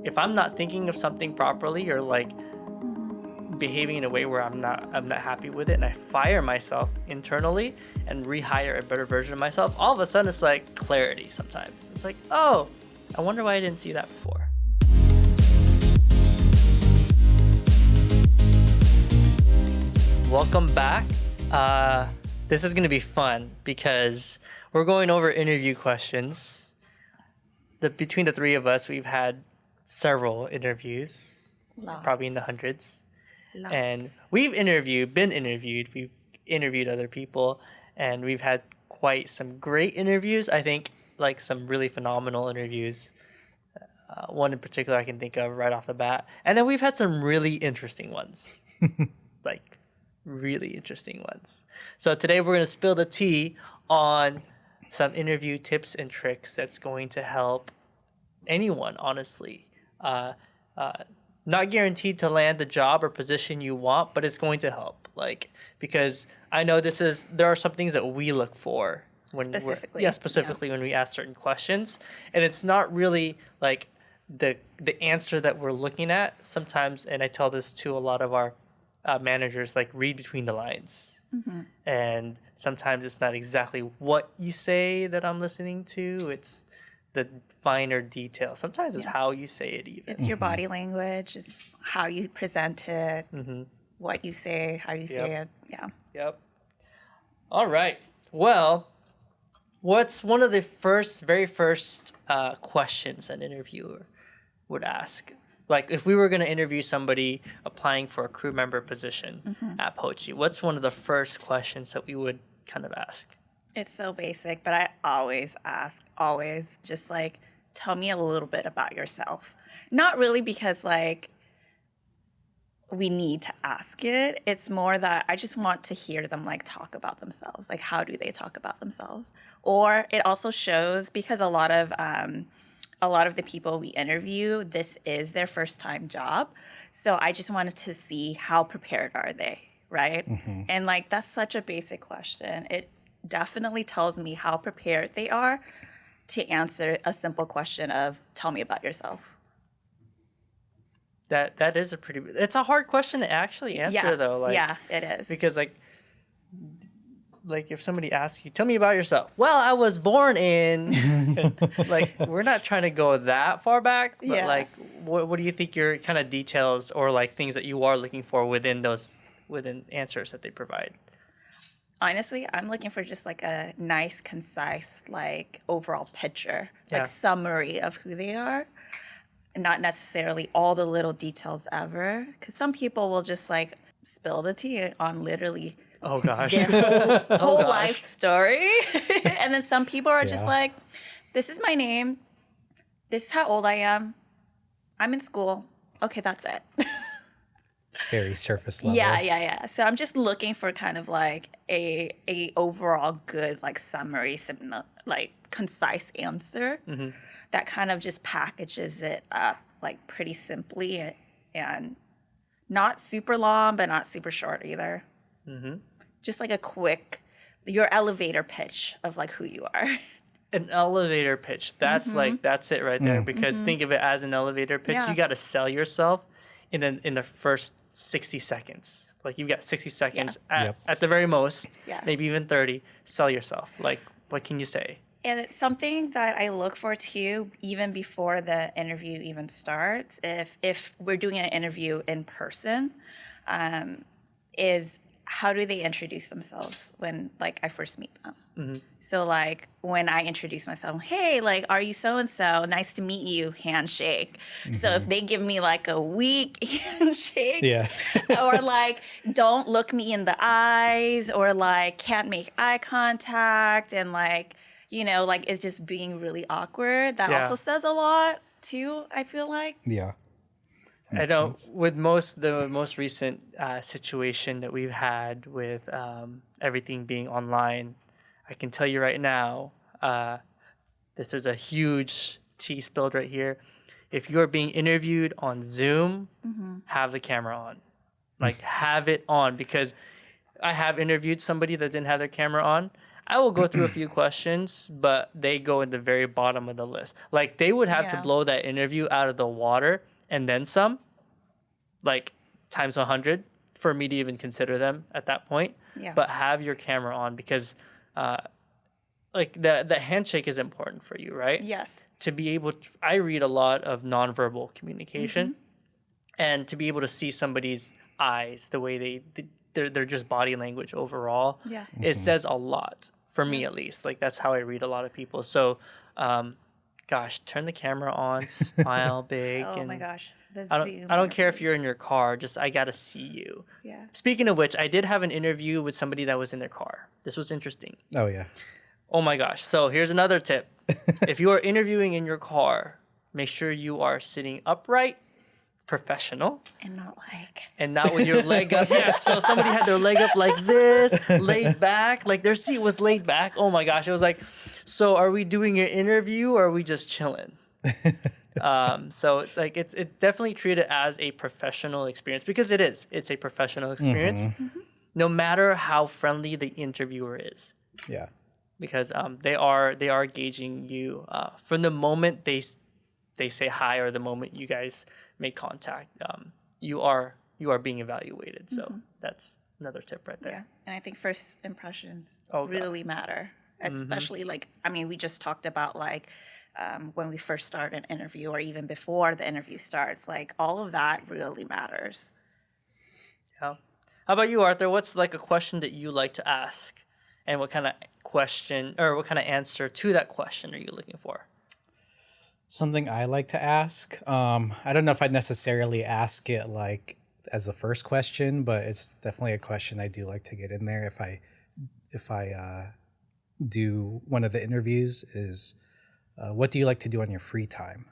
if I'm not thinking of something properly or like behaving in a way where I'm not happy with it, and I fire myself internally and rehire a better version of myself, all of a sudden it's like clarity. Sometimes it's like, oh, I wonder why I didn't see that before. Welcome back. This is going to be fun because we're going over interview questions. Between the three of us, we've had several interviews, probably in the hundreds. Lots. And we've been interviewed. We've interviewed other people, and we've had quite some great interviews. I think like some really phenomenal interviews. One in particular I can think of right off the bat. And then we've had some really interesting ones. Like really interesting ones. So today we're going to spill the tea on some interview tips and tricks that's going to help anyone, honestly. Not guaranteed to land the job or position you want, but it's going to help. Like, because I know there are some things that we look for when specifically when we ask certain questions, and it's not really like the answer that we're looking at sometimes. And I tell this to a lot of our managers, like, read between the lines. Mm-hmm. And sometimes it's not exactly what you say that I'm listening to. It's the finer detail. Sometimes it's how you say it even. It's your body language. It's how you present it, what you say, how you say it. Yeah. Yep. All right. Well, what's one of the very first questions an interviewer would ask? Like, if we were going to interview somebody applying for a crew member position at Pochi, what's one of the first questions that we would kind of ask? It's so basic, but I always ask, just like, tell me a little bit about yourself. Not really because, like, we need to ask it. It's more that I just want to hear them, like, talk about themselves. Like, how do they talk about themselves? Or it also shows, because a lot of the people we interview, this is their first time job. So I just wanted to see how prepared are they, right? Mm-hmm. And, like, that's such a basic question. It definitely tells me how prepared they are to answer a simple question of, tell me about yourself. That is it's a hard question to actually answer, though. Like, yeah, it is. Because like if somebody asks you, tell me about yourself. Well, I was born in, like, we're not trying to go that far back, but like, what do you think your kind of details or like things that you are looking for within answers that they provide? Honestly, I'm looking for just like a nice, concise, like, overall picture, like summary of who they are. Not necessarily all the little details ever, because some people will just like spill the tea on literally their whole life story. And then some people are just like, this is my name, this is how old I am, I'm in school, okay, that's it. Very surface level. Yeah. So I'm just looking for kind of like a overall good, like, summary, like, concise answer that kind of just packages it up, like, pretty simply and not super long, but not super short either. Just like a quick, your elevator pitch of like who you are. An elevator pitch. That's that's it right there. Because think of it as an elevator pitch. You got to sell yourself in the first 60 seconds. Like, you've got 60 seconds at the very most, maybe even 30. Sell yourself. Like, what can you say? And it's something that I look for too, even before the interview even starts. If we're doing an interview in person, is how do they introduce themselves when, like, I first meet them? So, like, when I introduce myself, hey, like, are you so-and-so? Nice to meet you, handshake. So if they give me, like, a weak handshake, or, like, don't look me in the eyes, or, like, can't make eye contact, and, like, you know, like, it's just being really awkward, that also says a lot, too, I feel like. Yeah. I know with the most recent situation that we've had with everything being online, I can tell you right now, this is a huge tea spilled right here. If you're being interviewed on Zoom, have the camera on. Like, have it on, because I have interviewed somebody that didn't have their camera on. I will go through a few questions, but they go in the very bottom of the list. Like they would have to Yeah. blow that interview out of the water and then some, like times 100 for me to even consider them at that point. Yeah. But have your camera on because like the handshake is important for you, right? Yes. To be able to, I read a lot of nonverbal communication and to be able to see somebody's eyes, the way they're just body language overall, Yeah. it says a lot for me at least. Like that's how I read a lot of people. So, gosh, turn the camera on, smile big. Oh and my gosh. The I Zoom don't care if you're in interviews. your car, just I gotta see you. Yeah. Speaking of which, I did have an interview with somebody that was in their car. This was interesting. Oh yeah. Oh my gosh. So here's another tip. If you are interviewing in your car, make sure you are sitting upright, professional, And not like. and not with your leg up. Yes. So somebody had their leg up like this, laid back, like their seat was laid back. Oh my gosh. It was like, so are we doing an interview or are we just chilling? So like it's definitely treated as a professional experience because it is. It's a professional experience, no matter how friendly the interviewer is. Yeah. Because they are gauging you from the moment they say hi or the moment you guys make contact. You are being evaluated. So that's another tip right Yeah. there. And I think first impressions Oh, God. really matter, especially like, I mean, we just talked about like when we first start an interview or even before the interview starts, like all of that really matters. Yeah. How about you, Arthur? What's like a question that you like to ask, and what kind of question or what kind of answer to that question are you looking for? Something I like to ask. I don't know if I'd necessarily ask it like as the first question, but it's definitely a question I do like to get in there if I do one of the interviews is what do you like to do on your free time?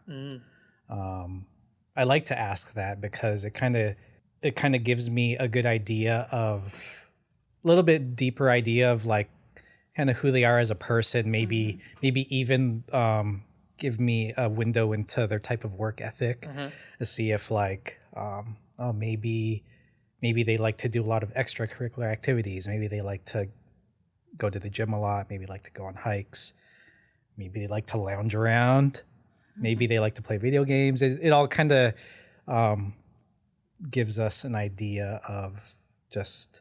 I like to ask that because it kind of gives me a good idea of a little bit deeper idea of like kind of who they are as a person, maybe even give me a window into their type of work ethic to see if like maybe they like to do a lot of extracurricular activities, maybe they like to go to the gym a lot, maybe like to go on hikes, maybe they like to lounge around, maybe they like to play video games. It all kind of gives us an idea of just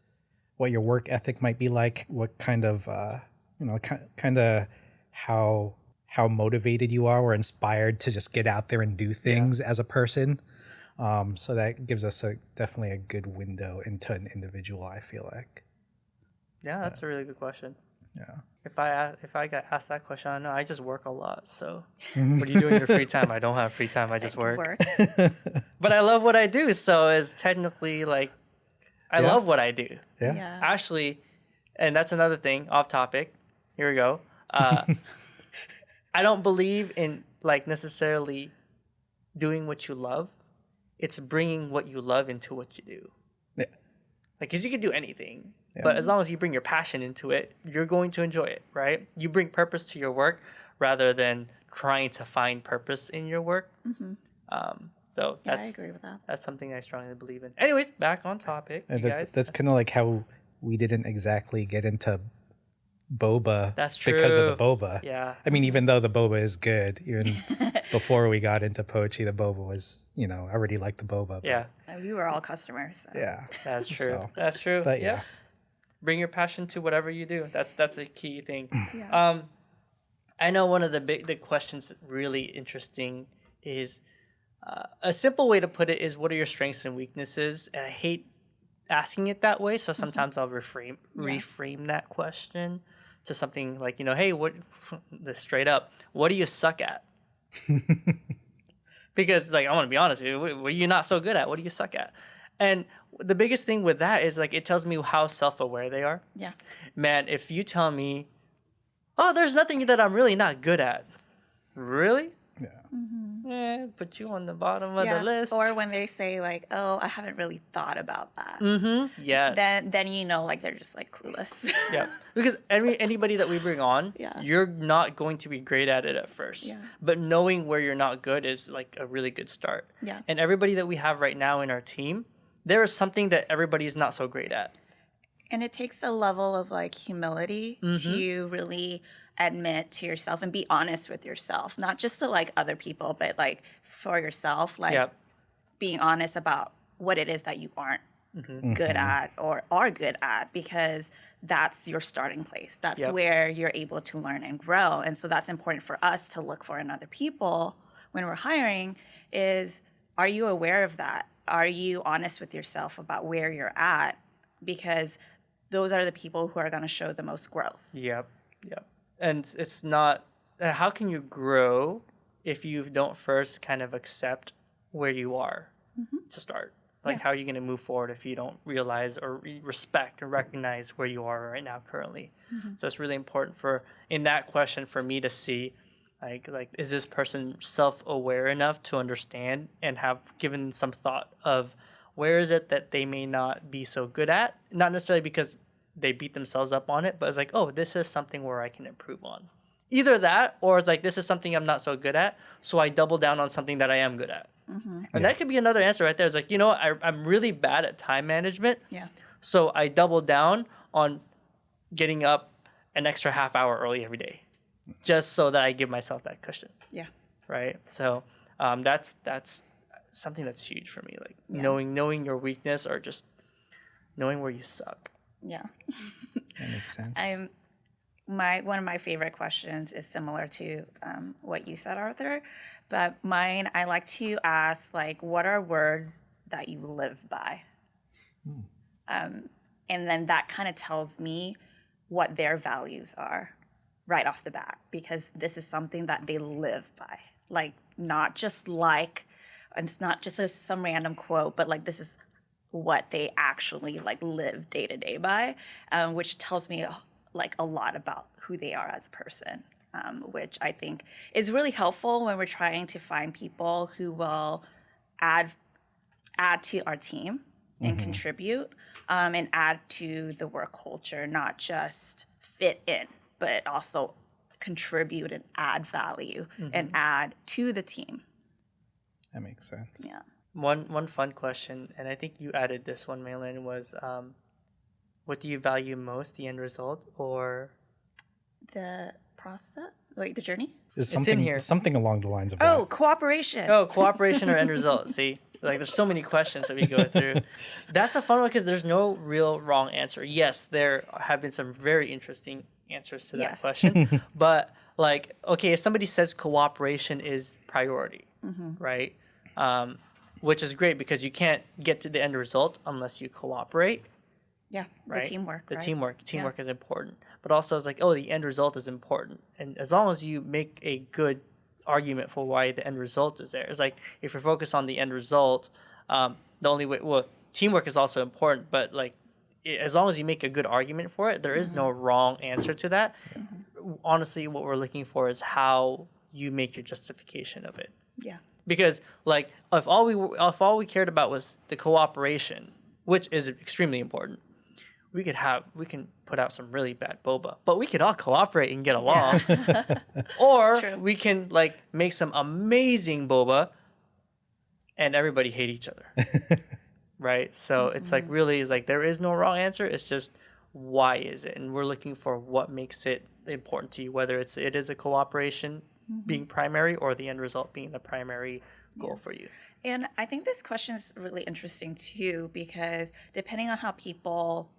what your work ethic might be like, what kind of kind of how motivated you are or inspired to just get out there and do things as a person. So that gives us definitely a good window into an individual, I feel like. Yeah, that's a really good question. Yeah. If I got asked that question, I know I just work a lot. So what do you do in your free time? I don't have free time. I just work. But I love what I do. So it's technically like I Yeah. love what I do. Yeah. Yeah. Actually, and that's another thing off topic. Here we go. I don't believe in like necessarily doing what you love. It's bringing what you love into what you do. Yeah. Like, cause you can do anything, Yeah. but as long as you bring your passion into it, you're going to enjoy it, right? You bring purpose to your work rather than trying to find purpose in your work. So Yeah, I that's agree with that. that's something I strongly believe in. Anyways, back on topic, you And guys. that's kind of like how we didn't exactly get into boba That's because of the true. boba. Yeah. I mean, even though the boba is good, even before we got into Pochi, the boba was, I already liked the boba. But Yeah, We were all customers. So. Yeah. that's true. So, That's true. but yeah. Bring your passion to whatever you do. That's a key thing. Yeah. I know one of the questions really interesting is a simple way to put it is what are your strengths and weaknesses? And I hate asking it that way, so sometimes I'll reframe that question to something like, hey, what this straight up, what do you suck at? Because like I want to be honest with you, what are you not so good at? What do you suck at? And the biggest thing with that is like it tells me how self-aware they are. Yeah. Man, if you tell me, oh, there's nothing that I'm really not good at. Really? Yeah. Put you on the bottom of Yeah. the list. Or when they say like, "Oh, I haven't really thought about that," Yes. then like they're just like clueless. Yeah. Because anybody that we bring on, Yeah. you're not going to be great at it at first. Yeah. But knowing where you're not good is like a really good start. Yeah. And everybody that we have right now in our team, there is something that everybody is not so great at. And it takes a level of like humility to really admit to yourself and be honest with yourself, not just to like other people, but like for yourself, like Yep. being honest about what it is that you aren't good at or are good at, because that's your starting place. That's Yep. where you're able to learn and grow. And so that's important for us to look for in other people when we're hiring is, are you aware of that? Are you honest with yourself about where you're at? Because those are the people who are going to show the most growth. Yep. Yep. And it's not, how can you grow if you don't first kind of accept where you are to start? Like, how are you going to move forward if you don't realize or respect or recognize where you are right now currently? So it's really important in that question for me to see, like, is this person self-aware enough to understand and have given some thought of where is it that they may not be so good at? Not necessarily because they beat themselves up on it, but it's like, oh, this is something where I can improve on. Either that, or it's like, this is something I'm not so good at, so I double down on something that I am good at. And that could be another answer right there. It's like, you know what, I'm really bad at time management, so I double down on getting up an extra half hour early every day, just so that I give myself that cushion. Yeah. Right? So that's something that's huge for me, like knowing your weakness or just knowing where you suck. Yeah. That makes sense. One of my favorite questions is similar to what you said, Arthur, but mine, I like to ask, like, what are words that you live by? And then that kind of tells me what their values are right off the bat, because this is something that they live by. Like, not just like, and it's not just some random quote, but like, this is what they actually like live day to day by, which tells me like a lot about who they are as a person, which I think is really helpful when we're trying to find people who will add to our team and contribute, and add to the work culture, not just fit in, but also contribute and add value and add to the team. That makes sense. Yeah. One fun question, and I think you added this one, Maylin, was what do you value most, the end result or The process, like the journey? Is It's in here. something along the lines of Oh, cooperation. cooperation or end result? See, like there's so many questions that we go through. That's a fun one because there's no real wrong answer. Yes, there have been some very interesting answers to that Yes. question, but like, okay, if somebody says cooperation is priority, right? Which is great because you can't get to the end result unless you cooperate. Yeah, Right? the teamwork. The right? teamwork is important. But also it's like, oh, the end result is important. And as long as you make a good argument for why the end result is there. It's like if you're focused on the end result, the only way, well, teamwork is also important, but like as long as you make a good argument for it, there is no wrong answer to that. Honestly, what we're looking for is how you make your justification of it. Yeah. Because like if all we cared about was the cooperation, which is extremely important, we can put out some really bad boba, but we could all cooperate and get along. Or True. we can like make some amazing boba and everybody hate each other. Right? So it's like really is like there is no wrong answer. It's just why is it? And we're looking for what makes it important to you, whether it is a cooperation being primary or the end result being the primary goal for you. And I think this question is really interesting too, because depending on how people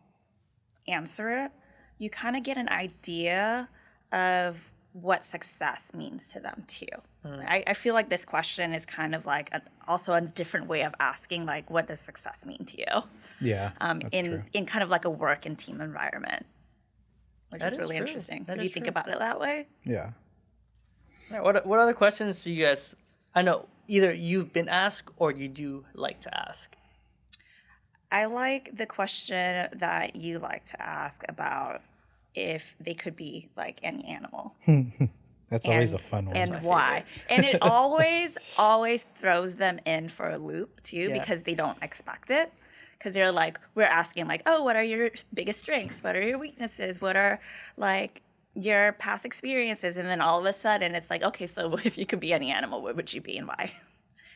answer it, you kind of get an idea of what success means to them too. I feel like this question is kind of like also a different way of asking, like, what does success mean to you? Yeah, that's true. In kind of like a work and team environment, which That is is really true. interesting. That If you is think true. about it that way. Yeah. All right, what other questions do you guys? I know either you've been asked or you do like to ask. I like the question that you like to ask about if they could be like any animal. That's always a And- fun one. And my why. And it always throws them in for a loop too, Yeah. because they don't expect it. Because they're like, we're asking like, oh, what are your biggest strengths? What are your weaknesses? What are like your past experiences? And then all of a sudden it's like, okay, so if you could be any animal, what would you be and why?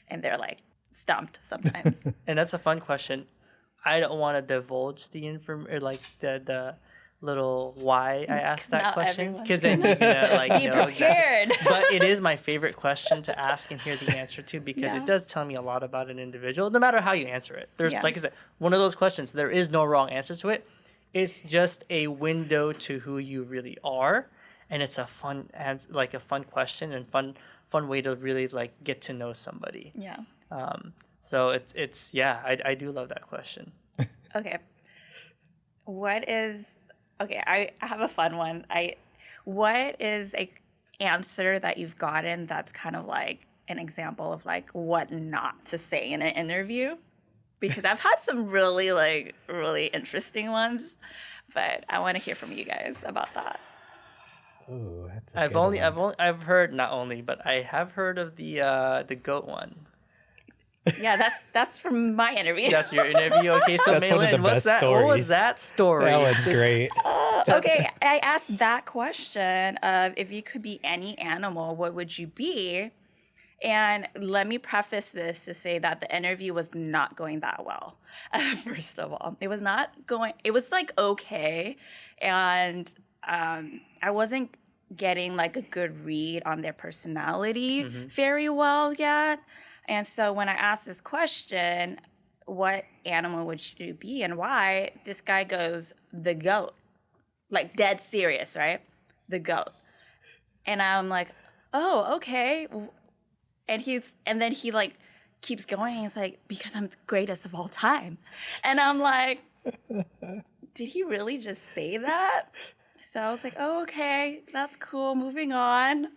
And they're like stumped sometimes. And that's a fun question. I don't want to divulge the or like the little why I asked that not question, everyone's because then you're gonna like Be know prepared. But it is my favorite question to ask and hear the answer to, because Yeah. it does tell me a lot about an individual, no matter how you answer it. There's Yeah. like I said, one of those questions. There is no wrong answer to it. It's just a window to who you really are, and it's a fun like a fun question and fun way to really like get to know somebody. Yeah. So it's yeah, I do love that question. Okay. I have a fun one. What is a answer that you've gotten that's kind of like an example of like what not to say in an interview? Because I've had some really interesting ones, but I want to hear from you guys about that. Oh, that's. A I've good only one. I've heard, not only, but I have heard of the goat one. Yeah, that's from my interview. That's your interview. Okay, so That's one of the Maylin, what's best that? What was stories. that story? That one's great. Okay, I asked that question of if you could be any animal, what would you be? And let me preface this to say that the interview was not going that well. First of all, it was not going. It was like okay, and I wasn't getting like a good read on their personality very well yet. And so when I asked this question, what animal would you be and why? This guy goes, the goat. Like dead serious, right? The goat. And I'm like, oh, okay. And then he like keeps going. He's like, because I'm the greatest of all time. And I'm like, did he really just say that? So I was like, oh, okay, that's cool. Moving on.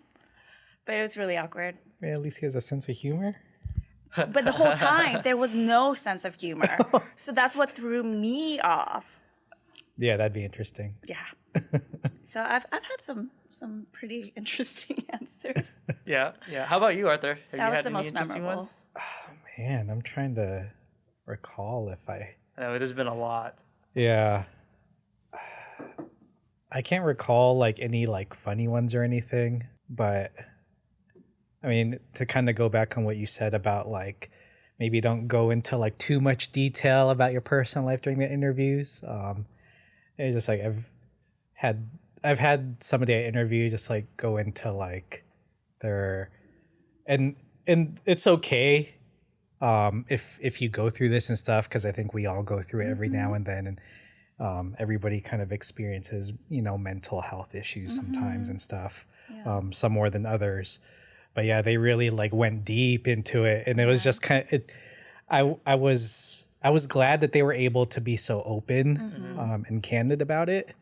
But it was really awkward. Man, at least he has a sense of humor. But the whole time there was no sense of humor. So that's what threw me off. Yeah, that'd be interesting. Yeah. So I've had some pretty interesting answers. Yeah. How about you, Arthur? Have That you was had the any most interesting memorable. ones? Man, I'm trying to recall if I. I know there's been a lot. Yeah. I can't recall like any like funny ones or anything, but I mean, to kind of go back on what you said about like maybe don't go into like too much detail about your personal life during the interviews. It's just like I've had somebody I interview just like go into like their and it's okay if you go through this and stuff, because I think we all go through it every now and then, and everybody kind of experiences mental health issues sometimes and stuff, some more than others. But yeah, they really like went deep into it, and it was just kind of I was glad that they were able to be so open and candid about it.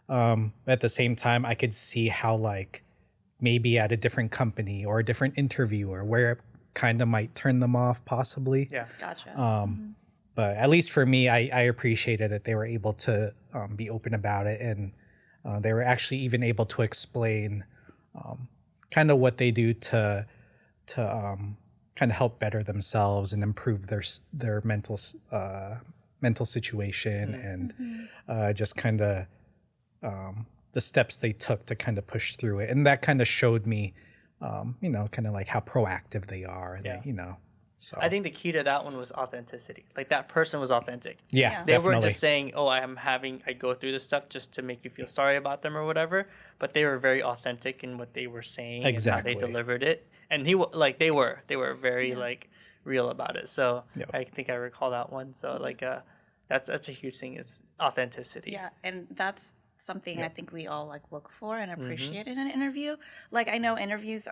At the same time, I could see how like maybe at a different company or a different interviewer where it kind of might turn them off possibly. Yeah. Gotcha. But at least for me, I appreciated that they were able to be open about it, and they were actually even able to explain kind of what they do to kind of help better themselves and improve their mental situation, and just kind of the steps they took to kind of push through it. And that kind of showed me, kind of like how proactive they are. And Yeah. So I think the key to that one was authenticity. Like that person was authentic. yeah, Yeah. They definitely. weren't just saying, "Oh, I go through this stuff just to make you feel sorry about them or whatever," but they were very authentic in what they were saying Exactly. and how they delivered it. And they were very like real about it. So Yep. I think I recall that one. So like that's a huge thing, is authenticity. Yeah, and that's something I think we all like look for and appreciate in an interview. Like I know interviews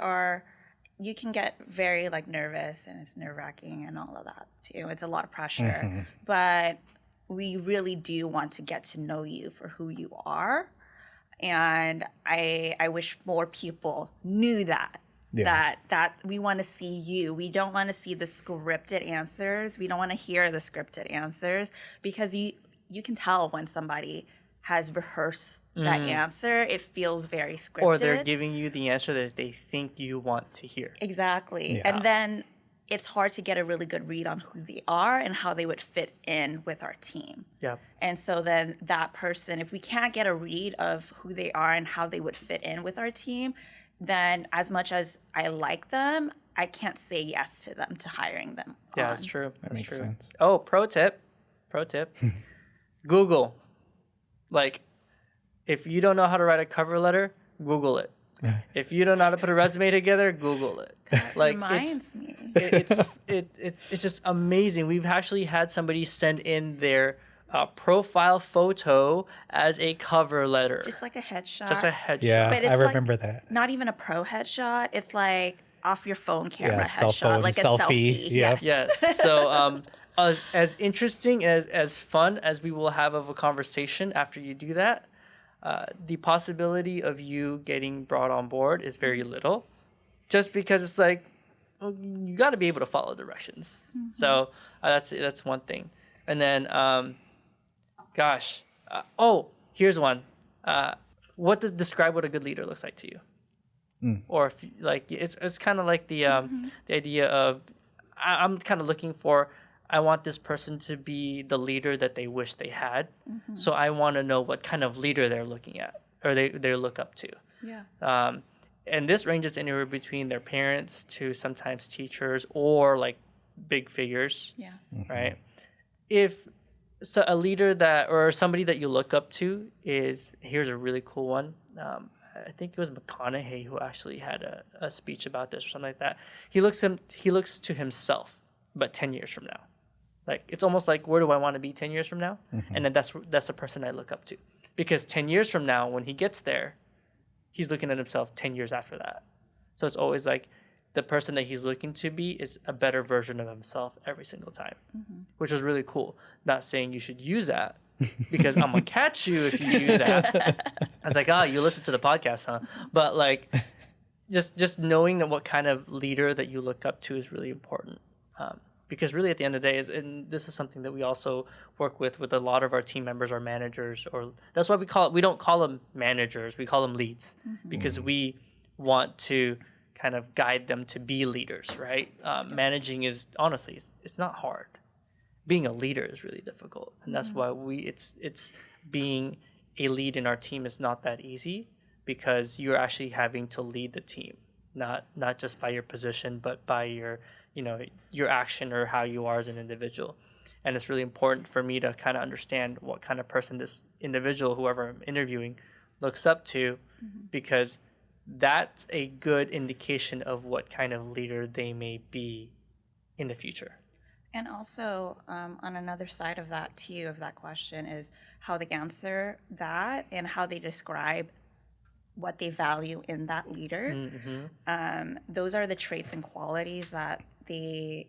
you can get very like nervous, and it's nerve-wracking and all of that too. It's a lot of pressure, but we really do want to get to know you for who you are. And I wish more people knew that. Yeah. That we want to see you. We don't want to see the scripted answers. We don't want to hear the scripted answers, because you can tell when somebody has rehearsed that answer. It feels very scripted. Or they're giving you the answer that they think you want to hear. Exactly. Yeah. And then it's hard to get a really good read on who they are and how they would fit in with our team. Yeah. And so then that person, if we can't get a read of who they are and how they would fit in with our team, then as much as I like them, I can't say yes to them, to hiring them. Yeah, on. that's true. That's makes true. sense. Oh, pro tip pro tip. Google. Like, if you don't know how to write a cover letter, Google it. If you don't know how to put a resume together, Google it. Like, Reminds me. it's just amazing. We've actually had somebody send in their profile photo as a cover letter. Just like a headshot. Just a headshot. Yeah, But it's I like remember that. Not even a pro headshot. It's like off your phone camera cell headshot, phone like a selfie. selfie. Yep. Yes. Yes. So as interesting as fun as we will have of a conversation after you do that, the possibility of you getting brought on board is very little, just because it's like, well, you got to be able to follow directions. So that's one thing. And then here's one. Describe what a good leader looks like to you? Or if like it's kind of like the idea of I'm kind of looking for, I want this person to be the leader that they wish they had. So I want to know what kind of leader they're looking at or they look up to. Yeah. And this ranges anywhere between their parents to sometimes teachers or like big figures. Yeah. Right? If so, a leader that or somebody that you look up to here's a really cool one. I think it was McConaughey who actually had a speech about this or something like that. He looks to himself, but 10 years from now. Like, it's almost like, where do I want to be 10 years from now? And then that's the person I look up to. Because 10 years from now, when he gets there, he's looking at himself 10 years after that. So it's always like the person that he's looking to be is a better version of himself every single time, which is really cool. Not saying you should use that, because I'm going to catch you if you use that. I was like, you listen to the podcast, huh? But like, just knowing that what kind of leader that you look up to is really important. Because really at the end of the day, and this is something that we also work with a lot of our team members, our managers, or that's why we don't call them managers, we call them leads, because we want to kind of guide them to be leaders, right? Managing is, honestly, it's not hard. Being a leader is really difficult. And that's why it's being a lead in our team is not that easy, because you're actually having to lead the team, not just by your position, but by your action or how you are as an individual. And it's really important for me to kind of understand what kind of person this individual, whoever I'm interviewing, looks up to, because that's a good indication of what kind of leader they may be in the future. And also, on another side of that too, of that question, is how they answer that and how they describe what they value in that leader. Those are the traits and qualities that they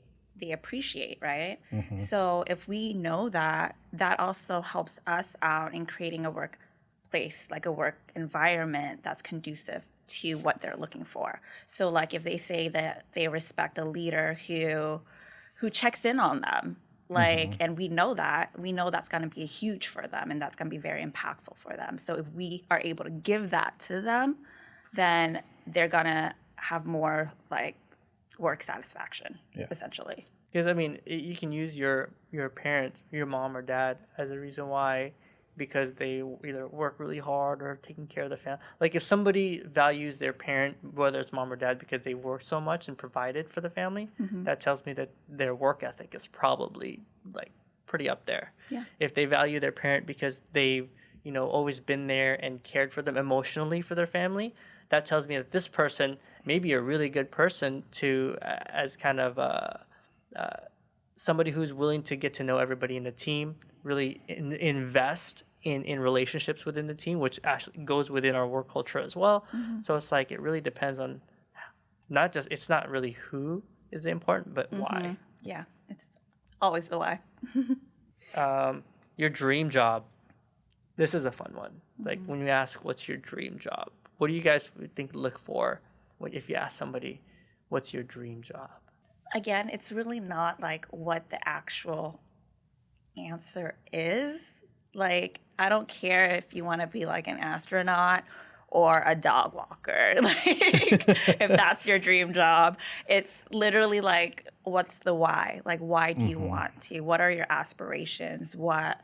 appreciate, right? So if we know that, that also helps us out in creating a workplace, like a work environment that's conducive to what they're looking for. So like if they say that they respect a leader who checks in on them, like, and we know that's going to be huge for them, and that's going to be very impactful for them. So if we are able to give that to them, then they're going to have more like work satisfaction, essentially. Because I mean, you can use your parents, your mom or dad, as a reason why, because they either work really hard or taking care of the family. Like if somebody values their parent, whether it's mom or dad, because they work so much and provided for the family, that tells me that their work ethic is probably like pretty up there. Yeah. If they value their parent because they've always been there and cared for them emotionally for their family, that tells me that this person may be a really good person to as kind of somebody who's willing to get to know everybody in the team, really invest in relationships within the team, which actually goes within our work culture as well. So it's like, it really depends on it's not really who is important, but why. Yeah, it's always the why. Your dream job. This is a fun one. Like when you ask, what's your dream job? What do you guys look for if you ask somebody, what's your dream job? Again, it's really not like what the actual answer is. Like, I don't care if you want to be like an astronaut or a dog walker. Like, if that's your dream job, it's literally like, what's the why? Like, why do you want to? What are your aspirations? What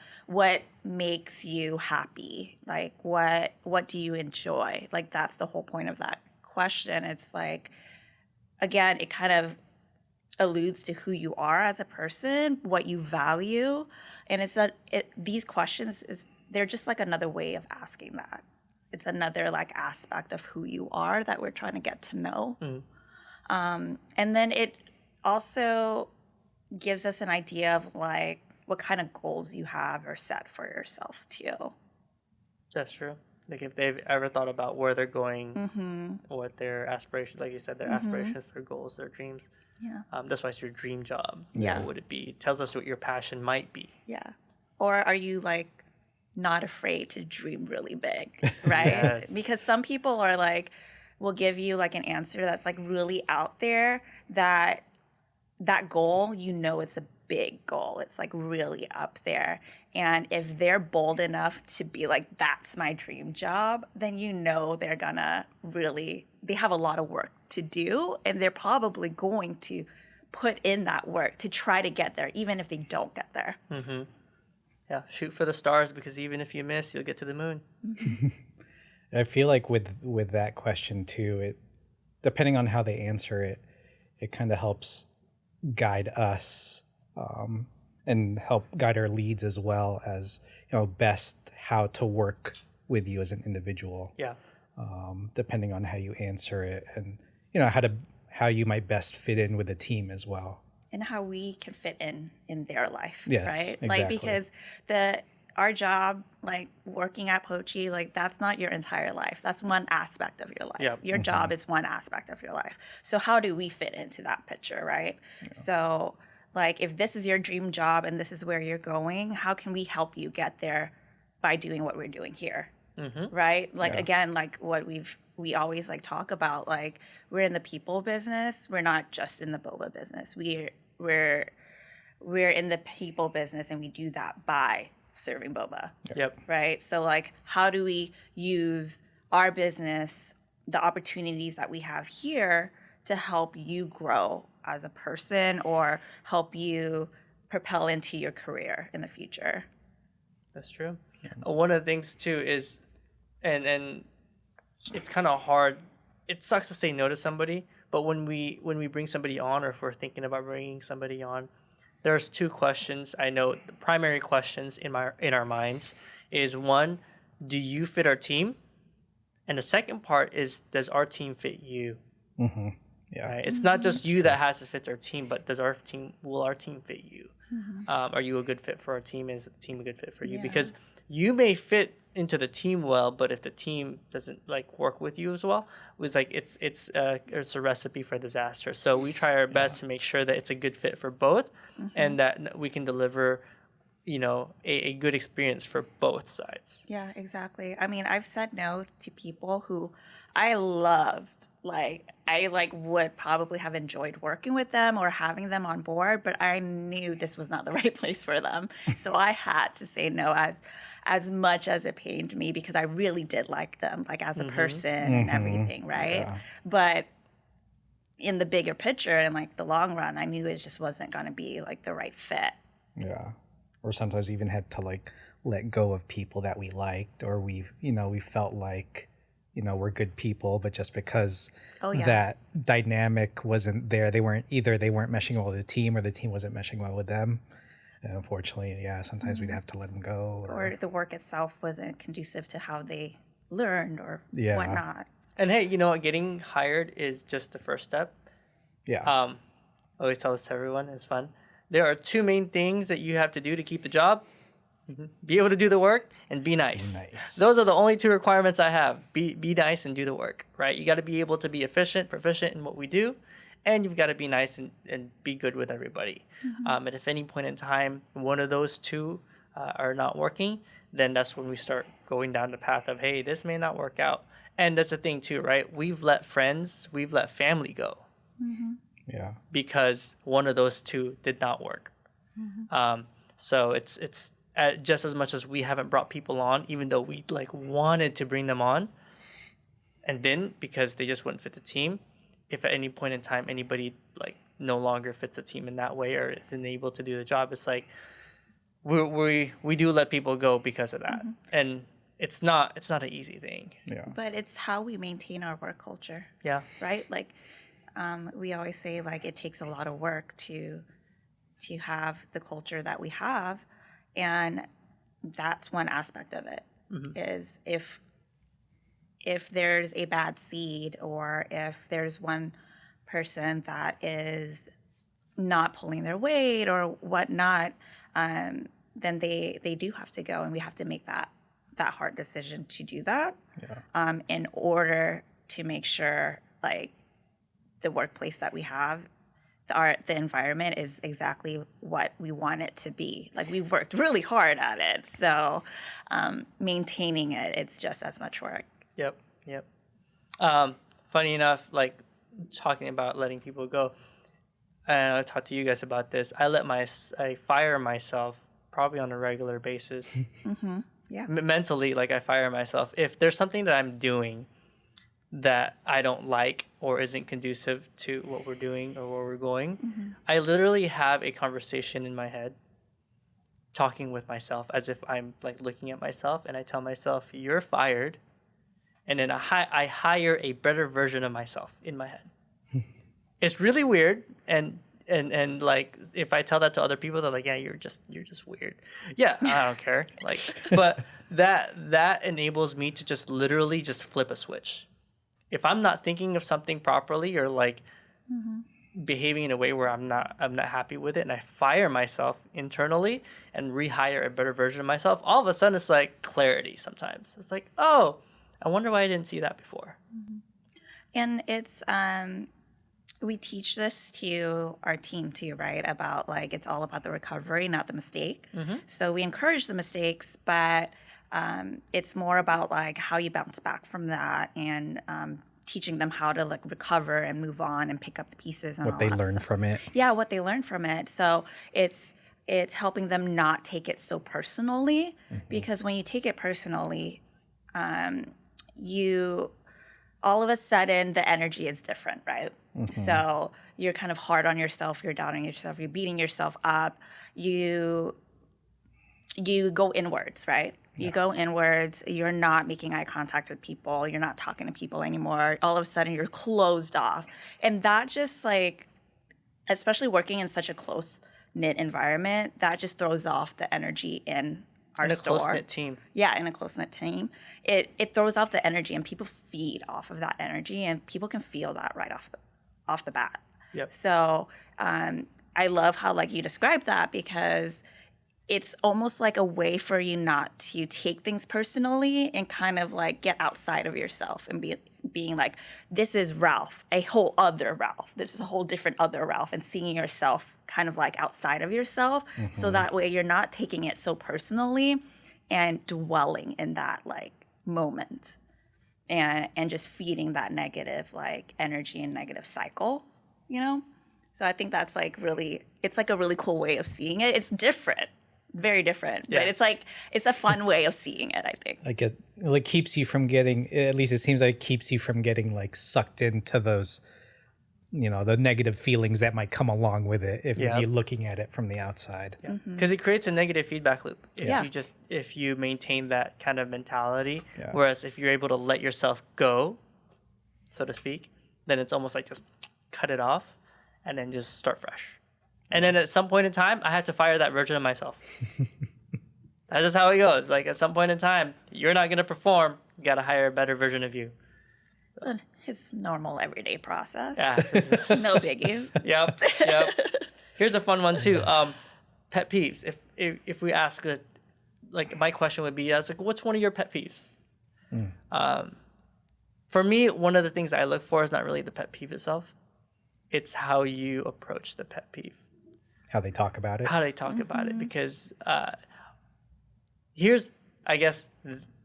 makes you happy? Like, what do you enjoy? Like, that's the whole point of that question. It's like, again, it kind of alludes to who you are as a person, what you value, and these questions they're just like another way of asking that. It's another like aspect of who you are that we're trying to get to know. And then it also gives us an idea of like what kind of goals you have or set for yourself too. That's true. Like if they've ever thought about where they're going, what their aspirations, like you said, their aspirations, their goals, their dreams. Yeah. That's why it's your dream job. Yeah. What would it be? It tells us what your passion might be. Yeah. Or are you like not afraid to dream really big, right? Yes. Because some people are like, will give you like an answer that's like really out there, that goal, you know, it's a big goal. It's like really up there. And if they're bold enough to be like, that's my dream job, then you know they're gonna really, they have a lot of work to do, and they're probably going to put in that work to try to get there, even if they don't get there. Yeah, shoot for the stars, because even if you miss, you'll get to the moon. I feel like with that question too, it depending on how they answer it, it kind of helps guide us and help guide our leads as well as, you know, best how to work with you as an individual. Yeah. Depending on how you answer it, and you know how you might best fit in with the team as well. And how we can fit in their life, Yes, right? exactly. Like, because our job, like working at Pochi, like that's not your entire life. That's one aspect of your life. Yep. Your job is one aspect of your life. So how do we fit into that picture, right? So like if this is your dream job and this is where you're going, how can we help you get there by doing what we're doing here? Right? Like again, like what we always like talk about, like we're in the people business. We're not just in the boba business. We're in the people business, and we do that by serving boba. Yep. Right? So like how do we use our business, the opportunities that we have here, to help you grow as a person or help you propel into your career in the future? That's true. One of the things too is, and it's kind of hard. It sucks to say no to somebody, but when we bring somebody on, or if we're thinking about bringing somebody on, there's two questions. I know the primary questions in our minds is, one, do you fit our team? And the second part is, does our team fit you? Yeah. Right? It's not just you that has to fit our team, but will our team fit you? Are you a good fit for our team? Is the team a good fit for you? Yeah. Because you may fit into the team well, but if the team doesn't like work with you as well, it's like it's a recipe for disaster. So we try our best to make sure that it's a good fit for both, and that we can deliver, you know, a good experience for both sides. Yeah, exactly. I mean, I've said no to people who I loved. Like, I would probably have enjoyed working with them or having them on board, but I knew this was not the right place for them. So I had to say no, as much as it pained me, because I really did like them, like as a person and everything, right? Yeah. But in the bigger picture and like the long run, I knew it just wasn't going to be like the right fit. Yeah. Or sometimes even had to like let go of people that we liked, or we felt like, you know, we're good people, but just because that dynamic wasn't there, they weren't meshing well with the team, or the team wasn't meshing well with them. And unfortunately, sometimes we'd have to let them go. Or the work itself wasn't conducive to how they learned or whatnot. And hey, you know what? Getting hired is just the first step. Yeah. I always tell this to everyone. It's fun. There are two main things that you have to do to keep the job. Be able to do the work and be nice. Those are the only two requirements I have. Be nice and do the work, right? You got to be able to be proficient in what we do, and you've got to be nice and be good with everybody. And if any point in time one of those two are not working, then that's when we start going down the path of, hey, this may not work out. And that's the thing too, right? We've let family go. Yeah. Because one of those two did not work. So it's just as much as we haven't brought people on, even though we like wanted to bring them on, and didn't, because they just wouldn't fit the team. If at any point in time anybody like no longer fits the team in that way or isn't able to do the job, it's like we do let people go because of that. And it's not an easy thing. Yeah. But it's how we maintain our work culture. Yeah. Right? Like, we always say like it takes a lot of work to have the culture that we have, and that's one aspect of it. Is if there's a bad seed, or if there's one person that is not pulling their weight or whatnot, then they do have to go, and we have to make that hard decision to do that, in order to make sure like the workplace that we have, the environment is exactly what we want it to be. Like, we've worked really hard at it, so maintaining it's just as much work. Yep. Funny enough, like talking about letting people go, and I talked to you guys about this. I fire myself probably on a regular basis. Yeah. Mentally, like I fire myself if there's something that I'm doing that I don't like or isn't conducive to what we're doing or where we're going. I literally have a conversation in my head, talking with myself as if I'm like looking at myself, and I tell myself, "You're fired," and then I hire a better version of myself in my head. It's really weird, and like if I tell that to other people, they're like, "Yeah, you're just weird." Yeah, I don't care. Like, but that enables me to just literally just flip a switch. If I'm not thinking of something properly, or like behaving in a way where I'm not happy with it, and I fire myself internally and rehire a better version of myself, all of a sudden it's like clarity. Sometimes it's like, oh, I wonder why I didn't see that before. And it's we teach this to our team too, right? About like, it's all about the recovery, not the mistake. So we encourage the mistakes, but it's more about like how you bounce back from that, and teaching them how to like recover and move on and pick up the pieces and What all they that learn stuff. from it. Yeah, what they learn from it. So it's helping them not take it so personally, because when you take it personally, you all of a sudden the energy is different, right? So you're kind of hard on yourself, you're down on yourself, you're beating yourself up, you go inwards, right? You go inwards, you're not making eye contact with people, you're not talking to people anymore. All of a sudden you're closed off. And that just like, especially working in such a close-knit environment, that just throws off the energy in our store. In a close-knit team. Yeah, in a close-knit team. It throws off the energy, and people feed off of that energy, and people can feel that right off the bat. Yep. So I love how like you described that, because it's almost like a way for you not to take things personally and kind of like get outside of yourself and being like, this is Ralph, a whole other Ralph. This is a whole different other Ralph, and seeing yourself kind of like outside of yourself. So that way you're not taking it so personally and dwelling in that like moment and just feeding that negative like energy and negative cycle, you know? So I think that's like really, it's like a really cool way of seeing it. It's different. Very different, but it's a fun way of seeing it, I think. Like it keeps you from getting, at least it seems like it keeps you from getting like sucked into those, the negative feelings that might come along with it if you're looking at it from the outside. Because it creates a negative feedback loop if you maintain that kind of mentality. Whereas if you're able to let yourself go, so to speak, then it's almost like just cut it off and then just start fresh. And then at some point in time, I had to fire that version of myself. That's just how it goes. Like at some point in time, you're not going to perform. You got to hire a better version of you. It's normal everyday process. Yeah. No biggie. Yep. Here's a fun one too. Pet peeves. If we ask that, like my question would be, like, what's one of your pet peeves? For me, one of the things I look for is not really the pet peeve itself. It's how you approach the pet peeve. How they talk about it. How they talk about it. Because here's, I guess,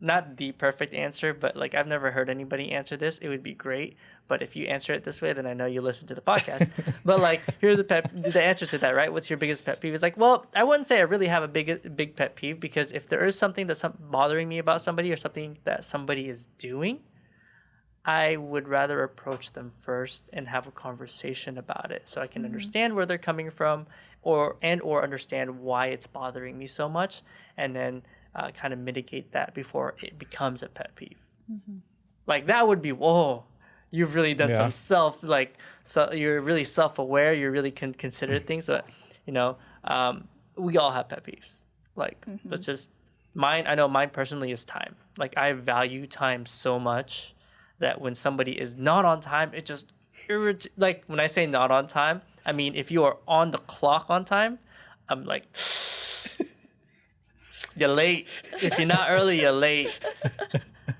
not the perfect answer, but like I've never heard anybody answer this. It would be great. But if you answer it this way, then I know you listen to the podcast. But like, here's the answer to that, right? What's your biggest pet peeve? It's like, well, I wouldn't say I really have a big pet peeve, because if there is something that's bothering me about somebody, or something that somebody is doing, I would rather approach them first and have a conversation about it, so I can understand where they're coming from, or understand why it's bothering me so much, and then kind of mitigate that before it becomes a pet peeve. Like that would be, whoa, you've really done Yeah. some so you're really self-aware. You're really consider things. So, we all have pet peeves. Like, let's just mine. I know mine personally is time. Like, I value time so much that when somebody is not on time, it just like when I say not on time, I mean if you are on the clock on time, I'm like, you're late. If you're not early, you're late.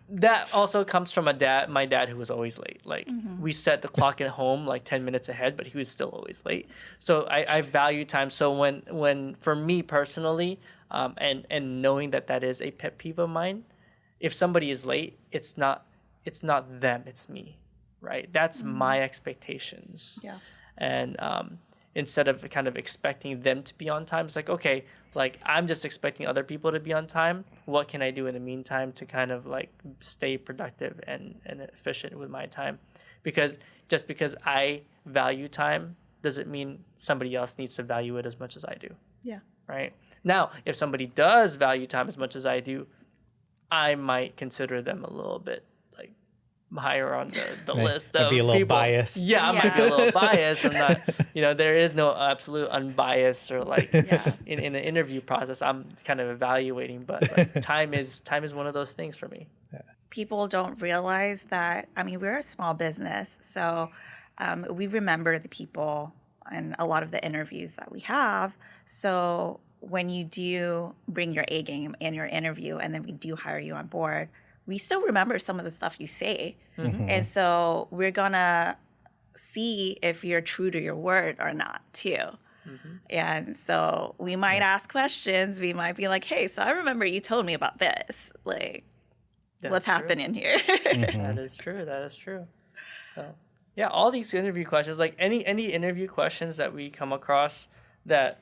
That also comes from my dad who was always late. Like, we set the clock at home like 10 minutes ahead, but he was still always late. So I value time. So when for me personally, and knowing that is a pet peeve of mine, if somebody is late, it's not them, it's me, right? That's my expectations. Yeah. And instead of kind of expecting them to be on time, it's like, okay, like I'm just expecting other people to be on time. What can I do in the meantime to kind of like stay productive and efficient with my time? Because just because I value time doesn't mean somebody else needs to value it as much as I do, Yeah. right? Now, if somebody does value time as much as I do, I might consider them a little bit like higher on the list Might of be a little people. biased. Yeah, I might be a little biased. I'm not, there is no absolute unbiased or like Yeah. in an interview process. I'm kind of evaluating, but like, time is one of those things for me. People don't realize that, I mean, we're a small business, so we remember the people and a lot of the interviews that we have. So when you do bring your A game in your interview and then we do hire you on board, we still remember some of the stuff you say. And so we're gonna see if you're true to your word or not too. And so we might ask questions. We might be like, hey, so I remember you told me about this. Like, what's true. happening here? That is true. That is true. So, yeah, all these interview questions, like any interview questions that we come across that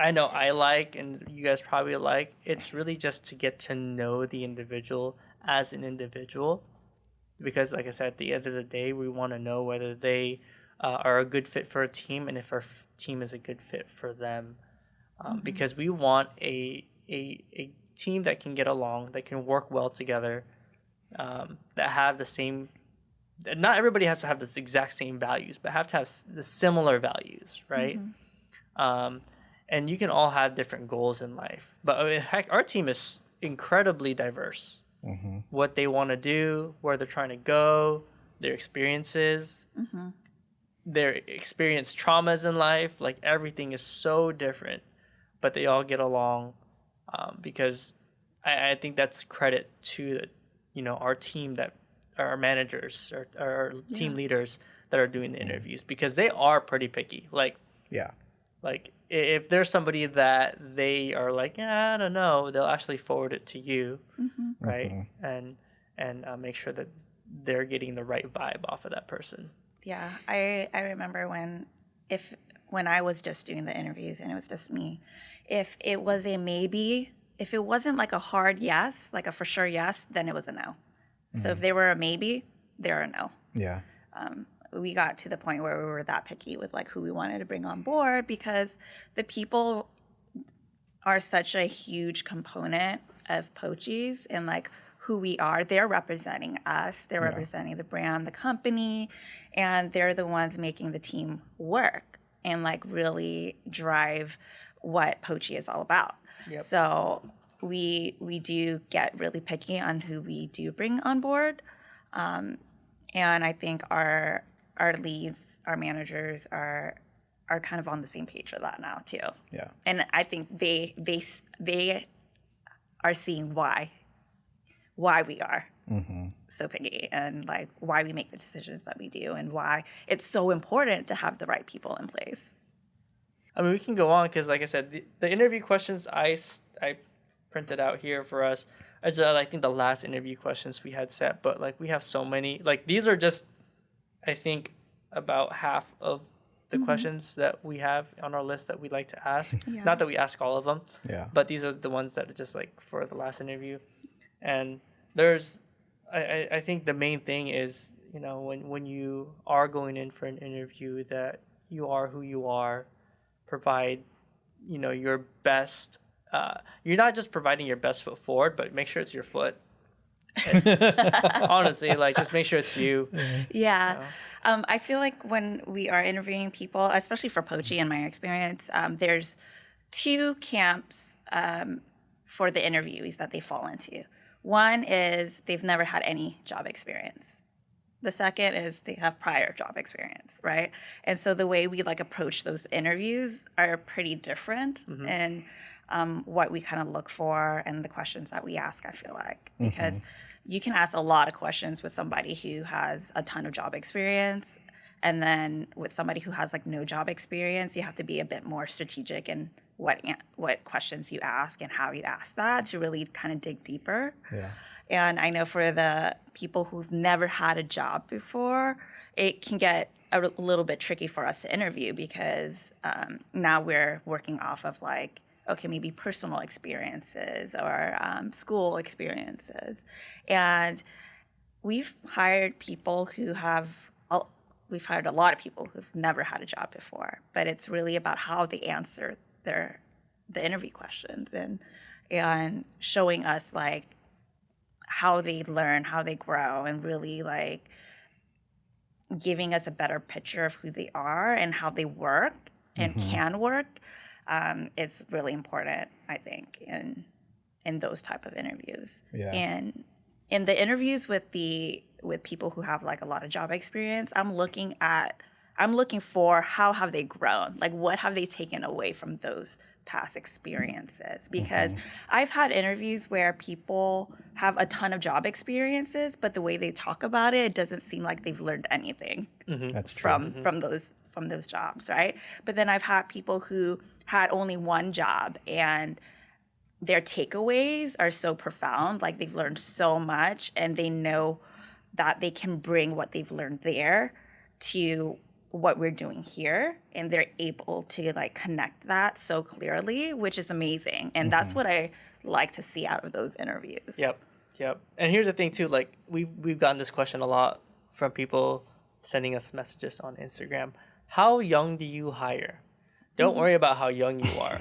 I know I like and you guys probably like, it's really just to get to know the individual as an individual. Because, like I said, at the end of the day, we want to know whether they are a good fit for a team and if our team is a good fit for them. Because we want a team that can get along, that can work well together, that have the same. Not everybody has to have the exact same values, but have to have the similar values, right? And you can all have different goals in life. But I mean, heck, our team is incredibly diverse. What they want to do, where they're trying to go, their experiences, their experienced traumas in life, like everything is so different, but they all get along because I think that's credit to our team, that our managers or our team leaders that are doing the interviews, because they are pretty picky. Like if there's somebody that they are like, yeah, I don't know, they'll actually forward it to you, right? And make sure that they're getting the right vibe off of that person. Yeah, I remember when I was just doing the interviews and it was just me, if it was a maybe, if it wasn't like a hard yes, like a for sure yes, then it was a no. So if they were a maybe, they're a no. Yeah. We got to the point where we were that picky with like who we wanted to bring on board, because the people are such a huge component of Pochi's and like who we are. They're representing us. They're representing the brand, the company, and they're the ones making the team work and like really drive what Pochi is all about. Yep. So we do get really picky on who we do bring on board. And I think our leads, our managers are kind of on the same page with that now too. Yeah. And I think they are seeing why we are so picky and like why we make the decisions that we do and why it's so important to have the right people in place. I mean, we can go on because, like I said, the interview questions I printed out here for us. I think the last interview questions we had set, but like we have so many. Like these are just, I think, about half of the questions that we have on our list that we'd like to ask. Yeah. Not that we ask all of them, but these are the ones that are just like for the last interview. And there's, I think the main thing is, when you are going in for an interview, that you are who you are, provide, your best. You're not just providing your best foot forward, but make sure it's your foot. Honestly, like just make sure it's you. Yeah. I feel like when we are interviewing people, especially for Pochi in my experience, there's two camps for the interviewees that they fall into. One is they've never had any job experience. The second is they have prior job experience, right? And so the way we like approach those interviews are pretty different in what we kind of look for and the questions that we ask, I feel like. Because you can ask a lot of questions with somebody who has a ton of job experience. And then with somebody who has like no job experience, you have to be a bit more strategic in what questions you ask and how you ask that to really kind of dig deeper. Yeah. And I know for the people who've never had a job before, it can get a little bit tricky for us to interview because now we're working off of like, okay, maybe personal experiences or school experiences. And we've hired people who have, we've hired a lot of people who've never had a job before, but it's really about how they answer the interview questions and showing us like, how they learn, how they grow, and really like giving us a better picture of who they are and how they work and can work. It's really important, I think, in those type of interviews. Yeah. And in the interviews with people who have like a lot of job experience, I'm looking for how have they grown? Like what have they taken away from those past experiences? Because I've had interviews where people have a ton of job experiences, but the way they talk about it, it doesn't seem like they've learned anything That's true. from those jobs, right? But then I've had people who had only one job and their takeaways are so profound, like they've learned so much and they know that they can bring what they've learned there to what we're doing here, and they're able to like connect that so clearly, which is amazing. And that's what I like to see out of those interviews. Yep. And here's the thing too, like we've gotten this question a lot from people sending us messages on Instagram. How young do you hire? Don't worry about how young you are.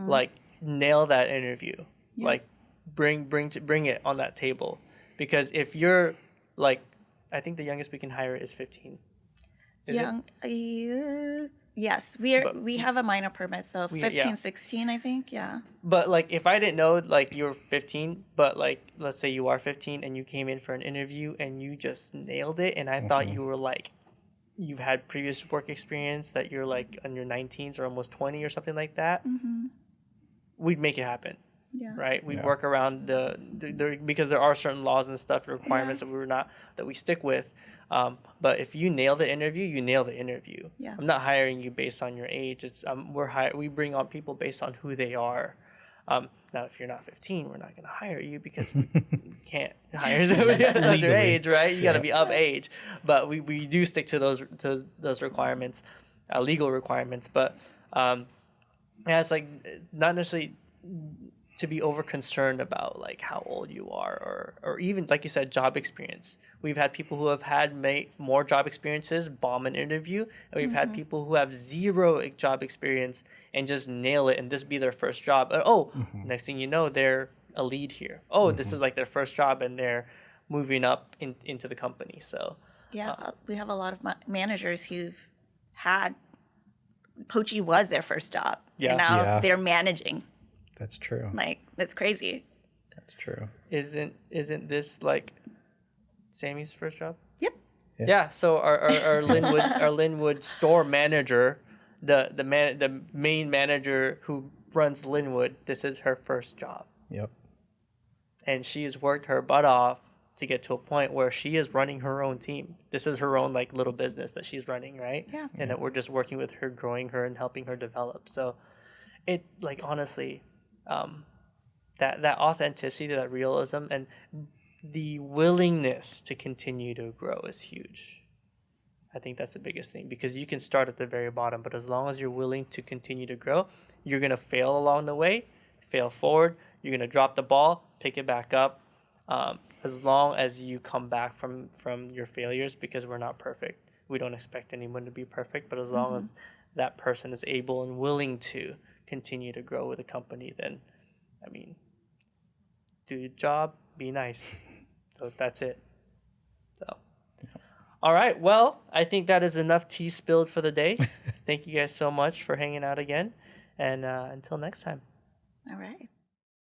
Like nail that interview. Like bring it on that table. Because if you're like, I think the youngest we can hire is 15. Yes, we have a minor permit, so 15, 16, I think, yeah. But like, if I didn't know like you're 15, but like, let's say you are 15 and you came in for an interview and you just nailed it, and I thought you were like, you've had previous work experience that you're like on your 19s or almost 20 or something like that, we'd make it happen. Yeah. Right, we work around the because there are certain laws and stuff, requirements that we stick with. But if you nail the interview, you nail the interview. Yeah. I'm not hiring you based on your age. It's we bring on people based on who they are. Now, if you're not 15, we're not going to hire you because we can't hire somebody under age, right? You got to be of age. But we do stick to those requirements, legal requirements. But yeah, it's like not necessarily to be over concerned about like how old you are or even like you said, job experience. We've had people who have had more job experiences bomb an interview, and we've had people who have zero job experience and just nail it and this be their first job. And next thing you know, they're a lead here. This is like their first job and they're moving up into the company. So we have a lot of managers who've had Pochi was their first job, and now they're managing. That's true. Like, that's crazy. That's true. Isn't this like Sammy's first job? Yep. Yeah. So our Linwood store manager, the main manager who runs Linwood, this is her first job. Yep. And she has worked her butt off to get to a point where she is running her own team. This is her own like little business that she's running, right? Yeah. And that we're just working with her, growing her, and helping her develop. So, it like honestly. That authenticity, that realism, and the willingness to continue to grow is huge. I think that's the biggest thing, because you can start at the very bottom, but as long as you're willing to continue to grow, you're going to fail along the way, fail forward, you're going to drop the ball, pick it back up, as long as you come back from your failures, because we're not perfect. We don't expect anyone to be perfect, but as long as that person is able and willing to continue to grow with a company, then, I mean, do your job, be nice. So that's it. So, all right. Well, I think that is enough tea spilled for the day. Thank you guys so much for hanging out again. And until next time. All right.